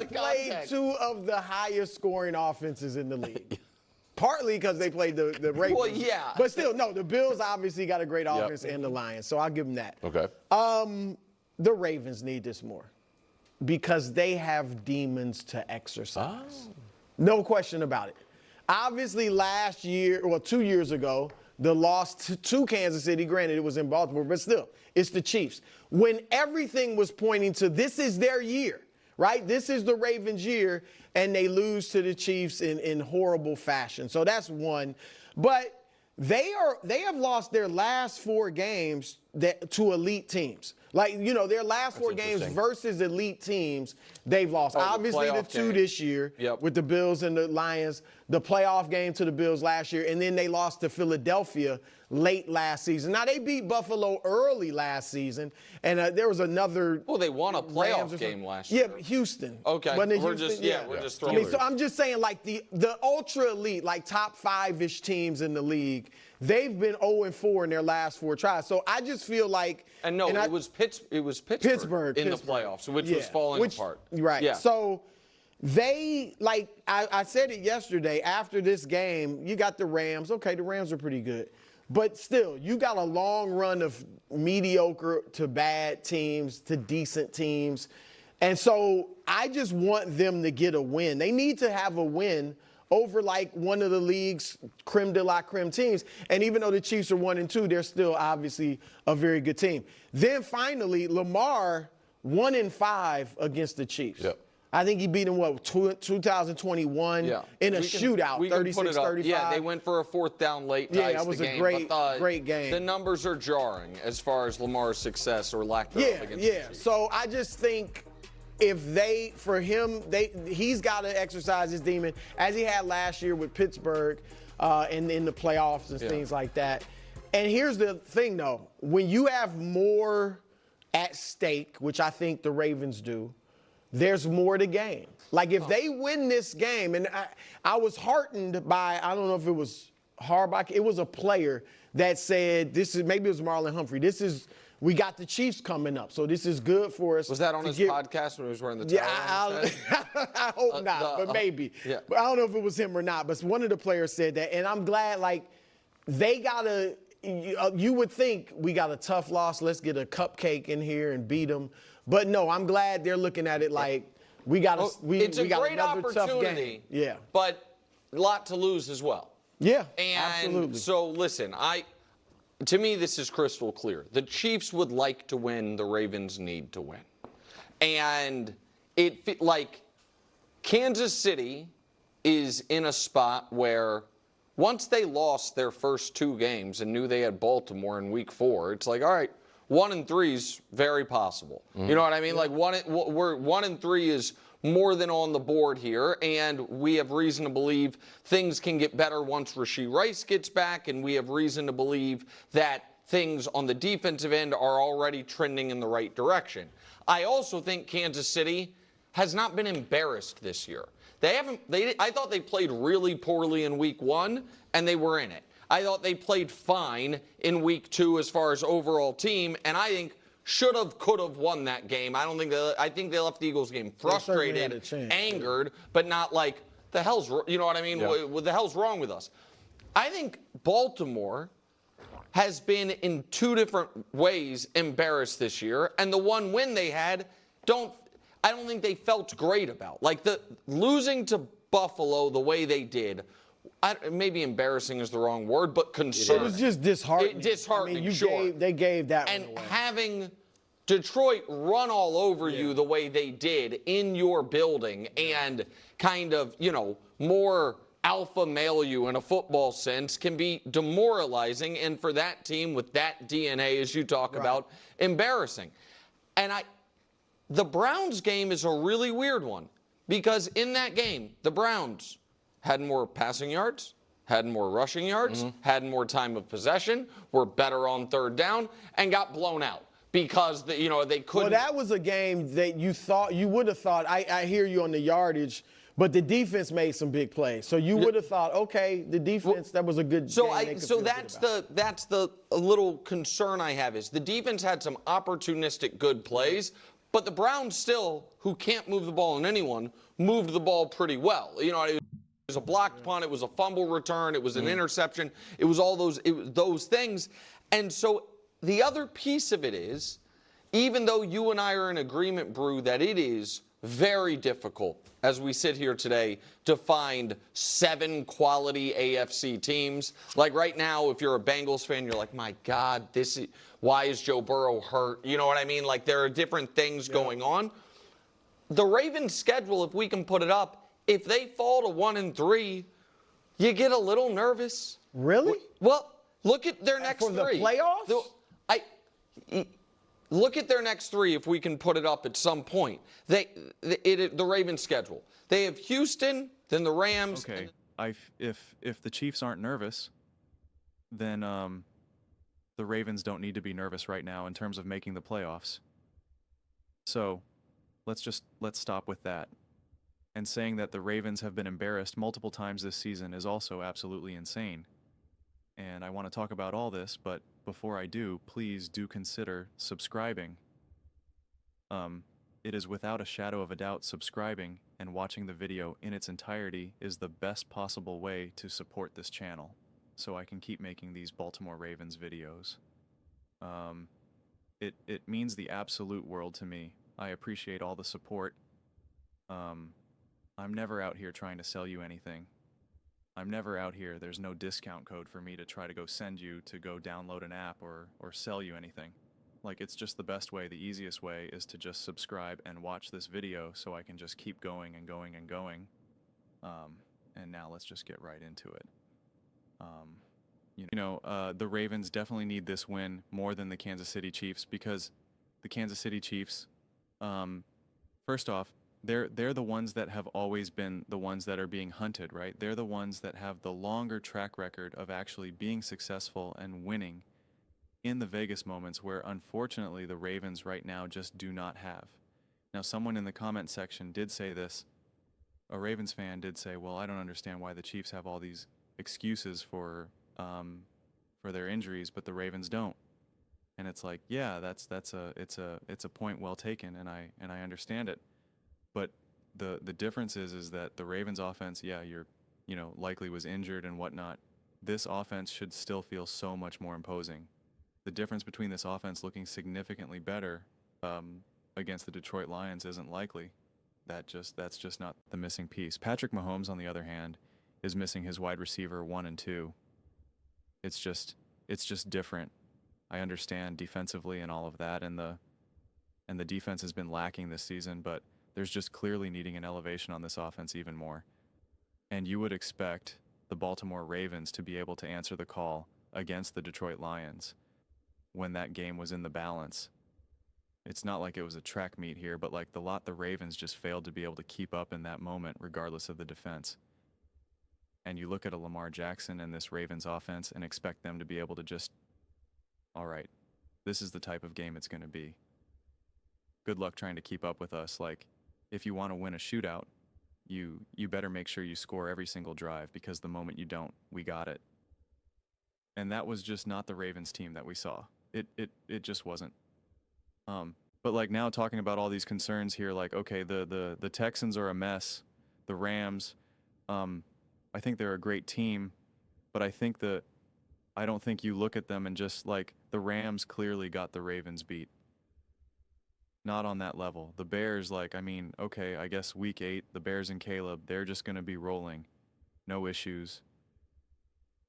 the played context. two of the highest scoring offenses in the league. Partly because they played the Ravens. Well, yeah. But still, no, the Bills obviously got a great offense and the Lions, so I'll give them that. Okay. The Ravens need this more because they have demons to exercise. Oh. No question about it. Obviously, last year, 2 years ago, the loss to Kansas City, granted it was in Baltimore, but still, it's the Chiefs. When everything was pointing to this is their year, right? This is the Ravens' year, and they lose to the Chiefs in horrible fashion. So that's one. But they have lost their last 4 games to elite teams. Like, you know, their last 4 games versus elite teams, they've lost. Obviously, the 2 this year with the Bills and the Lions, the playoff game to the Bills last year, and then they lost to Philadelphia late last season. Now, they beat Buffalo early last season, and there was another. Well, they won a playoff game last year. Yeah, Houston. Okay, we're just throwing. I mean, so I'm just saying, like the ultra elite, like top 5-ish teams in the league, they've been 0-4 in their last 4 tries. So I just feel like. It was Pittsburgh in the playoffs, which was falling apart. Right. Yeah. So they, like I said it yesterday, after this game, you got the Rams. Okay, the Rams are pretty good. But still, you got a long run of mediocre to bad teams to decent teams. And so I just want them to get a win. They need to have a win over like one of the league's creme de la creme teams. And even though the Chiefs are 1-2, they're still obviously a very good team. Then finally, Lamar 1-5 against the Chiefs. Yep. I think he beat them, 2021 in a shootout, 36-35. Yeah, they went for a 4th down late to ice that was the a game. great game. The numbers are jarring as far as Lamar's success or lack thereof against the Chiefs. So I just think if he's got to exercise his demon as he had last year with Pittsburgh in the playoffs and things like that. And here's the thing, though. When you have more at stake, which I think the Ravens do, there's more to gain. Like if they win this game, and I was heartened by, I don't know if it was Harbaugh, it was a player that said, maybe it was Marlon Humphrey, we got the Chiefs coming up, so this is good for us. Was that on his podcast when he was wearing the towel? Yeah, I hope not, but maybe. Yeah. But I don't know if it was him or not, but one of the players said that, and I'm glad, like, they got to, you would think we got a tough loss, let's get a cupcake in here and beat them. But no, I'm glad they're looking at it like we got another tough game. Yeah. But a lot to lose as well. Yeah, and absolutely. So listen, to me this is crystal clear. The Chiefs would like to win, the Ravens need to win. And like Kansas City is in a spot where once they lost their first 2 games and knew they had Baltimore in week 4, it's like, all right, 1-3 is very possible. You know what I mean? Like 1-3 is more than on the board here, and we have reason to believe things can get better once Rashee Rice gets back, and we have reason to believe that things on the defensive end are already trending in the right direction. I also think Kansas City has not been embarrassed this year. I thought they played really poorly in week 1, and they were in it. I thought they played fine in week 2 as far as overall team, and I think should have, could have won that game. I think they left the Eagles game frustrated, angered, but not like the hell's, you know what I mean? Yeah. What the hell's wrong with us? I think Baltimore has been in 2 different ways embarrassed this year, and the one win they had, I don't think they felt great about. Like the losing to Buffalo the way they did. Maybe embarrassing is the wrong word, but concerning. It was just disheartening. Disheartening, they gave that and one away. Having Detroit run all over you the way they did in your building and kind of, more alpha male you in a football sense can be demoralizing, and for that team with that DNA, as you talk about, embarrassing. And the Browns game is a really weird one because in that game, the Browns had more passing yards, had more rushing yards, had more time of possession, were better on 3rd down, and got blown out because they couldn't. Well, that was a game that you would have thought. I hear you on the yardage, but the defense made some big plays. So you would have thought, okay, the defense, that was a good. That's the little concern I have is the defense had some opportunistic good plays. But the Browns still, who can't move the ball on anyone, moved the ball pretty well. You know, it was a blocked punt, it was a fumble return, it was an interception, it was all those things. And so the other piece of it is, even though you and I are in agreement, Brew, that it is very difficult as we sit here today to find 7 quality AFC teams. Like right now, if you're a Bengals fan, you're like, my God, why is Joe Burrow hurt? You know what I mean? Like there are different things going on. The Ravens' schedule, if we can put it up, if they fall to 1-3, you get a little nervous. Really? Well, look at their next 3. For the playoffs? Look at their next 3 if we can put it up at some point. The Ravens' schedule. They have Houston, then the Rams. Okay, if the Chiefs aren't nervous, then the Ravens don't need to be nervous right now in terms of making the playoffs. So let's stop with that. And saying that the Ravens have been embarrassed multiple times this season is also absolutely insane. And I want to talk about all this, but before I do, please do consider subscribing. It is without a shadow of a doubt subscribing and watching the video in its entirety is the best possible way to support this channel, so I can keep making these Baltimore Ravens videos. It means the absolute world to me. I appreciate all the support. I'm never out here trying to sell you anything. I'm never out here, there's no discount code for me to try to go send you to go download an app or sell you anything. Like, it's just the best way, the easiest way is to just subscribe and watch this video so I can just keep going and going and going. And now let's just get right into it. The Ravens definitely need this win more than the Kansas City Chiefs, because the Kansas City Chiefs, first off, they're the ones that have always been the ones that are being hunted, right? They're the ones that have the longer track record of actually being successful and winning in the Vegas moments, where unfortunately the Ravens right now just do not have. Now, someone in the comment section did say this. A Ravens fan did say, well, I don't understand why the Chiefs have all these excuses for their injuries, but the Ravens don't. And it's like, yeah, it's a point well taken, and I understand it. But the difference is that the Ravens offense, yeah, likely was injured and whatnot. This offense should still feel so much more imposing. The difference between this offense looking significantly better against the Detroit Lions isn't likely. That's just not the missing piece. Patrick Mahomes, on the other hand, is missing his wide receiver 1 and 2. It's just different. I understand defensively and all of that, and the defense has been lacking this season, but there's just clearly needing an elevation on this offense even more. And you would expect the Baltimore Ravens to be able to answer the call against the Detroit Lions when that game was in the balance. It's not like it was a track meet here, but like the Ravens just failed to be able to keep up in that moment regardless of the defense. And you look at a Lamar Jackson and this Ravens offense and expect them to be able to just, all right, this is the type of game it's going to be. Good luck trying to keep up with us. Like, if you want to win a shootout, you better make sure you score every single drive, because the moment you don't, we got it. And that was just not the Ravens team that we saw. It just wasn't. But like, now talking about all these concerns here, like, okay, the Texans are a mess. The Rams, I think they're a great team, but I don't think you look at them and just like, the Rams clearly got the Ravens beat. Not on that level. The Bears, like, I mean, okay, I guess week 8, the Bears and Caleb, they're just going to be rolling. No issues.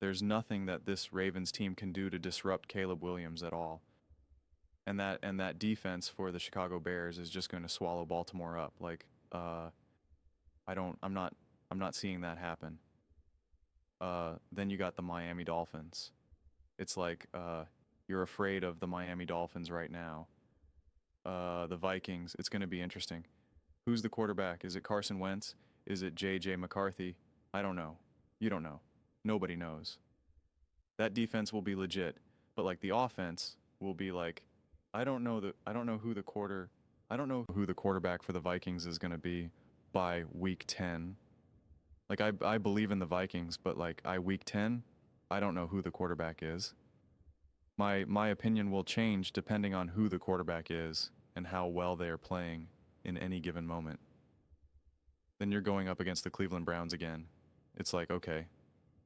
There's nothing that this Ravens team can do to disrupt Caleb Williams at all. And that defense for the Chicago Bears is just going to swallow Baltimore up. Like, I'm not seeing that happen. Then you got the Miami Dolphins. It's like, you're afraid of the Miami Dolphins right now. The Vikings, it's going to be interesting. Who's the quarterback? Is it Carson Wentz? Is it J.J. McCarthy? I don't know. You don't know. Nobody knows. That defense will be legit, but like the offense will be like, I don't know who the quarterback for the Vikings is going to be by week 10. Like, I believe in the Vikings, but like week 10, I don't know who the quarterback is. My opinion will change depending on who the quarterback is. and how well they are playing in any given moment. Then you're going up against the Cleveland Browns again. It's like, okay.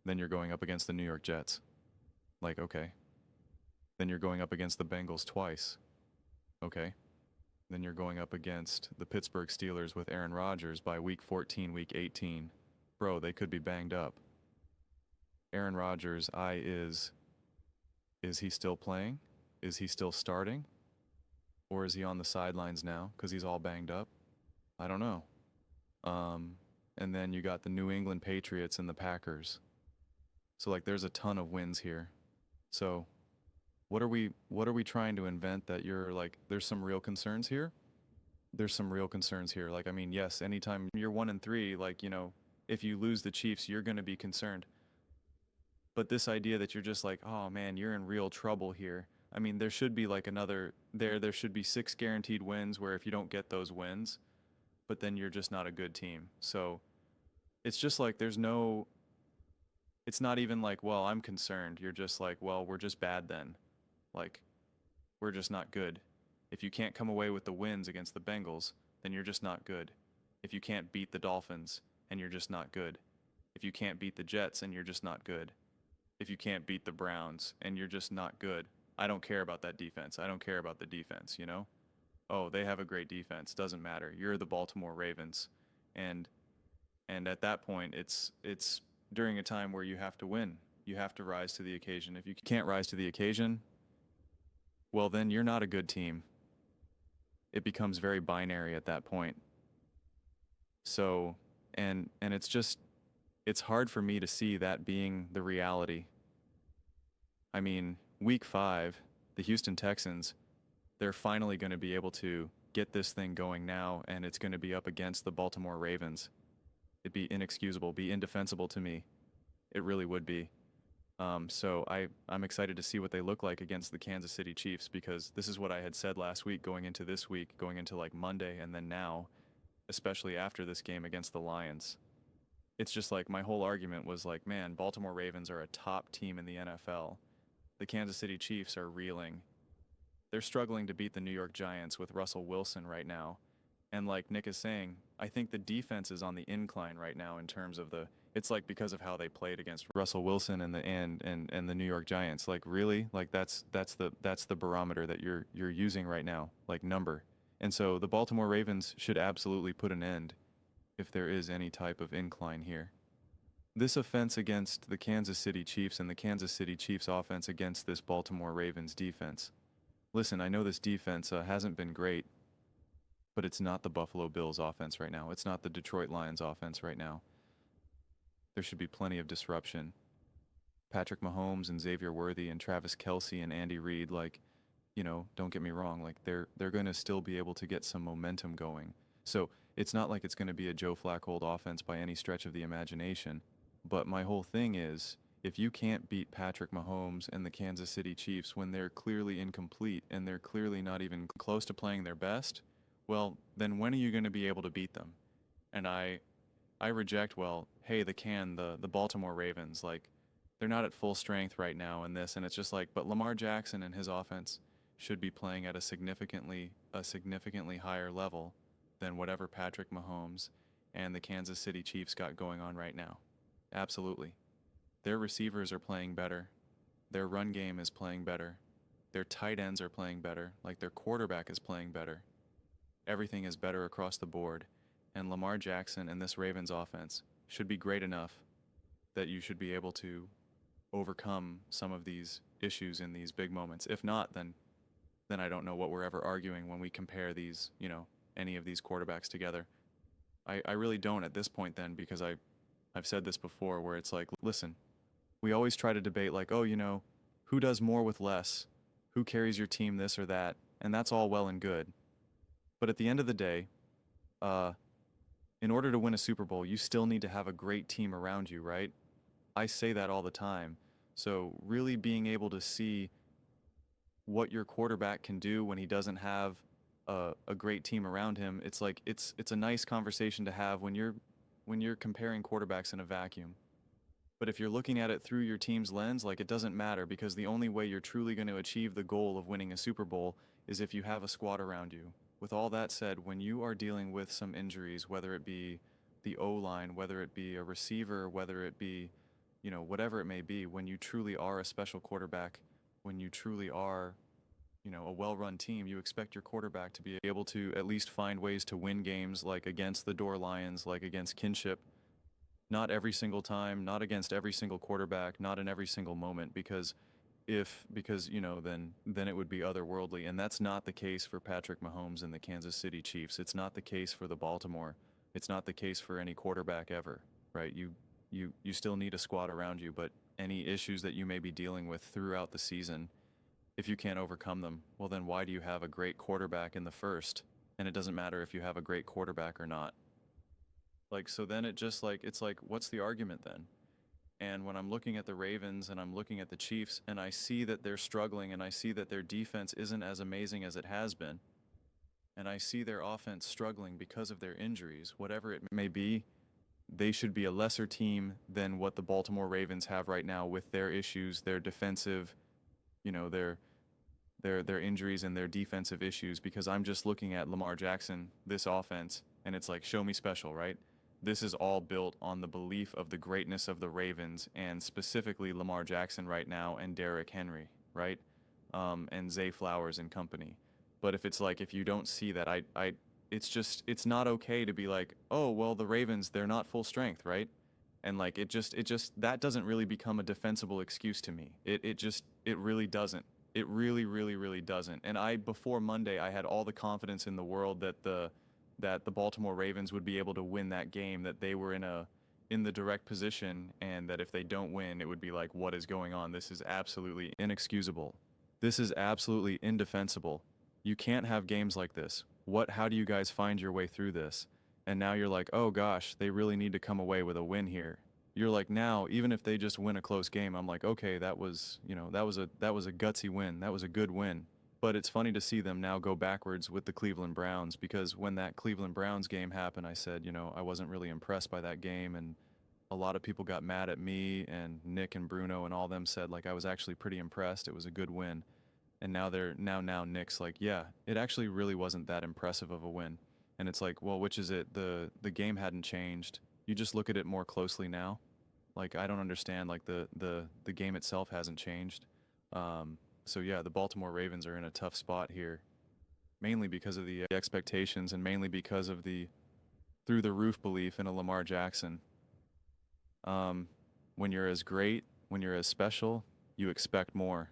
Then you're going up against the New York Jets. Like, okay. Then you're going up against the Bengals twice. Okay. Then you're going up against the Pittsburgh Steelers with Aaron Rodgers by week 14, week 18. Bro, they could be banged up. Aaron Rodgers, is he still playing? Is he still starting? Or is he on the sidelines now because he's all banged up? I don't know. And then you got the New England Patriots and the Packers. So like there's a ton of wins here. So what are we trying to invent that you're like there's some real concerns here? There's some real concerns here. Like I mean, yes, anytime you're 1-3, like, you know, if you lose the Chiefs, you're going to be concerned. But this idea that you're just like, "Oh man, you're in real trouble here." I mean, there should be like there should be 6 guaranteed wins where if you don't get those wins, but then you're just not a good team. So it's just like it's not even like, well, I'm concerned. You're just like, well, we're just bad then. Like, we're just not good. If you can't come away with the wins against the Bengals, then you're just not good. If you can't beat the Dolphins, and you're just not good. If you can't beat the Jets, and you're just not good. If you can't beat the Browns, and you're just not good. I don't care about that defense. I don't care about the defense, you know? Oh, they have a great defense. Doesn't matter. You're the Baltimore Ravens. And at that point, it's during a time where you have to win. You have to rise to the occasion. If you can't rise to the occasion, well, then you're not a good team. It becomes very binary at that point. So, and it's hard for me to see that being the reality. I mean, week 5, the Houston Texans, they're finally going to be able to get this thing going now, and it's going to be up against the Baltimore Ravens. It'd be inexcusable, be indefensible to me. It really would be. So I'm excited to see what they look like against the Kansas City Chiefs, because this is what I had said last week going into this week, going into like Monday, and then now, especially after this game against the Lions. It's just like my whole argument was like, man, Baltimore Ravens are a top team in the NFL. The Kansas City Chiefs are reeling. They're struggling to beat the New York Giants with Russell Wilson right now. And like Nick is saying, I think the defense is on the incline right now in terms of it's like because of how they played against Russell Wilson and the New York Giants. Like really? Like that's the barometer that you're using right now, like number. And so the Baltimore Ravens should absolutely put an end if there is any type of incline here. This offense against the Kansas City Chiefs and the Kansas City Chiefs offense against this Baltimore Ravens defense. Listen, I know this defense hasn't been great, but it's not the Buffalo Bills offense right now. It's not the Detroit Lions offense right now. There should be plenty of disruption. Patrick Mahomes and Xavier Worthy and Travis Kelce and Andy Reid, like, you know, don't get me wrong, like they're going to still be able to get some momentum going. So it's not like it's going to be a Joe Flacco offense by any stretch of the imagination. But my whole thing is, if you can't beat Patrick Mahomes and the Kansas City Chiefs when they're clearly incomplete and they're clearly not even close to playing their best, well, then when are you going to be able to beat them? And I reject, well, hey, the Baltimore Ravens, like, they're not at full strength right now in this, and it's just like, but Lamar Jackson and his offense should be playing at a significantly higher level than whatever Patrick Mahomes and the Kansas City Chiefs got going on right now. Absolutely. Their receivers are playing better. Their run game is playing better. Their tight ends are playing better. Like their quarterback is playing better. Everything is better across the board. And Lamar Jackson and this Ravens offense should be great enough that you should be able to overcome some of these issues in these big moments. If not, then I don't know what we're ever arguing when we compare these, you know, any of these quarterbacks together. I really don't at this point then, because I've said this before where it's like, listen, we always try to debate like, oh, you know, who does more with less? Who carries your team this or that? And that's all well and good. But at the end of the day, in order to win a Super Bowl, you still need to have a great team around you, right? I say that all the time. So really being able to see what your quarterback can do when he doesn't have a great team around him, it's like it's a nice conversation to have when you're comparing quarterbacks in a vacuum. But if you're looking at it through your team's lens, like, it doesn't matter, because the only way you're truly going to achieve the goal of winning a Super Bowl is if you have a squad around you. With all that said, when you are dealing with some injuries, whether it be the O-line, whether it be a receiver, whether it be, you know, whatever it may be, when you truly are a special quarterback, when you truly are, you know, a well-run team, you expect your quarterback to be able to at least find ways to win games, like against the Door Lions, like against Kinship. Not every single time, not against every single quarterback, not in every single moment, because you know, then it would be otherworldly. And that's not the case for Patrick Mahomes and the Kansas City Chiefs. It's not the case for the Baltimore. It's not the case for any quarterback ever, right? You still need a squad around you, but any issues that you may be dealing with throughout the season, if you can't overcome them, well, then why do you have a great quarterback in the first? And it doesn't matter if you have a great quarterback or not. Like, so then it just, like, it's like, what's the argument then? And when I'm looking at the Ravens and I'm looking at the Chiefs and I see that they're struggling and I see that their defense isn't as amazing as it has been, and I see their offense struggling because of their injuries, whatever it may be, they should be a lesser team than what the Baltimore Ravens have right now with their issues, their defensive, you know, their injuries and their defensive issues, because I'm just looking at Lamar Jackson, this offense, and it's like, show me special, right? This is all built on the belief of the greatness of the Ravens, and specifically Lamar Jackson right now and Derrick Henry, right? And Zay Flowers and company. But if it's like, if you don't see that, it's not okay to be like, oh, well, the Ravens, they're not full strength, right? And like, that doesn't really become a defensible excuse to me. It really doesn't. It really, really, really doesn't. And before Monday, I had all the confidence in the world that the Baltimore Ravens would be able to win that game, that they were in the direct position, and that if they don't win, it would be like, what is going on? This is absolutely inexcusable. This is absolutely indefensible. You can't have games like this. How do you guys find your way through this? And now you're like, oh gosh, they really need to come away with a win here. You're like, now, even if they just win a close game, I'm like, okay, that was a gutsy win. That was a good win. But it's funny to see them now go backwards with the Cleveland Browns, because when that Cleveland Browns game happened, I said, you know, I wasn't really impressed by that game, and a lot of people got mad at me, and Nick and Bruno and all them said, like, I was actually pretty impressed. It was a good win. And now Nick's like, yeah, it actually really wasn't that impressive of a win. And it's like, well, which is it? The game hadn't changed. You just look at it more closely now. Like, I don't understand, like, the game itself hasn't changed. So yeah, the Baltimore Ravens are in a tough spot here, mainly because of the expectations, and mainly because of the through the roof belief in a Lamar Jackson. When you're as great, when you're as special, you expect more.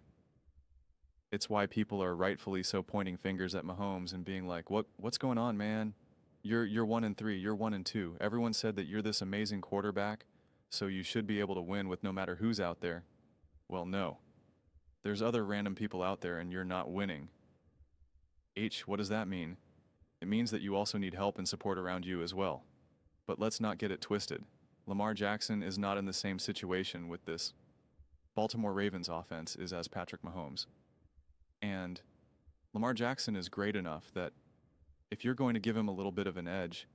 It's why people are rightfully so pointing fingers at Mahomes and being like, what's going on, man? You're 1-3, you're 1-2. Everyone said that you're this amazing quarterback, so you should be able to win with no matter who's out there. Well, no. There's other random people out there and you're not winning. What does that mean? It means that you also need help and support around you as well. But let's not get it twisted. Lamar Jackson is not in the same situation with this Baltimore Ravens offense is as Patrick Mahomes. And Lamar Jackson is great enough that if you're going to give him a little bit of an edge,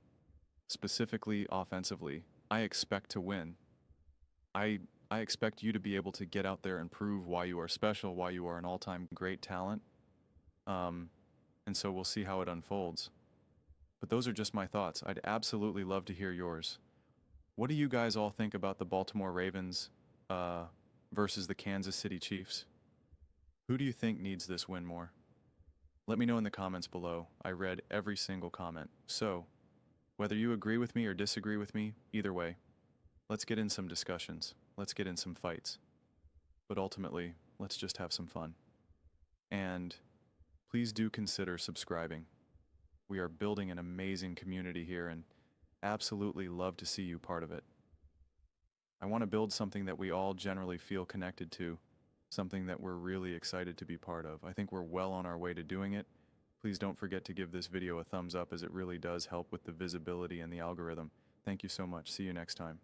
specifically offensively, I expect to win. I expect you to be able to get out there and prove why you are special, why you are an all-time great talent. And so we'll see how it unfolds. But those are just my thoughts. I'd absolutely love to hear yours. What do you guys all think about the Baltimore Ravens versus the Kansas City Chiefs? Who do you think needs this win more? Let me know in the comments below. I read every single comment. So, whether you agree with me or disagree with me, either way, let's get in some discussions. Let's get in some fights. But ultimately, let's just have some fun. And please do consider subscribing. We are building an amazing community here and absolutely love to see you part of it. I want to build something that we all generally feel connected to, something that we're really excited to be part of. I think we're well on our way to doing it. Please don't forget to give this video a thumbs up, as it really does help with the visibility and the algorithm. Thank you so much. See you next time.